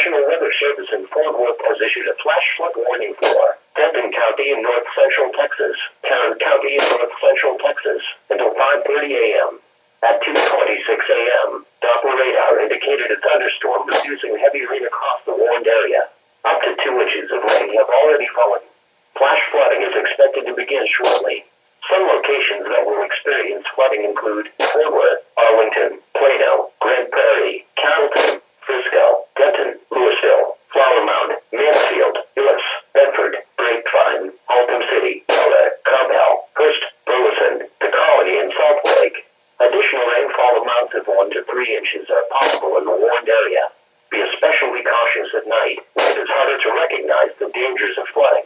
National Weather Service in Fort Worth has issued a flash flood warning for Denton County in north central Texas, Tarrant County in north central Texas, until 5:30 a.m. At 2:26 a.m., Doppler radar indicated a thunderstorm producing heavy rain across the warned area. Up to 2 inches of rain have already fallen. Flash flooding is expected to begin shortly. Some locations that will experience flooding include Fort Worth, Arlington, Plano, Grand Prairie, Carrollton, Frisco, Denton, Louisville, Flower Mound, Mansfield, Lewis, Bedford, Grapevine, Alton City, Ella, Coppell, Hurst, Burleson, the Colony, and Salt Lake. Additional rainfall amounts of 1 to 3 inches are possible in the warned area. Be especially cautious at night. It is harder to recognize the dangers of flooding.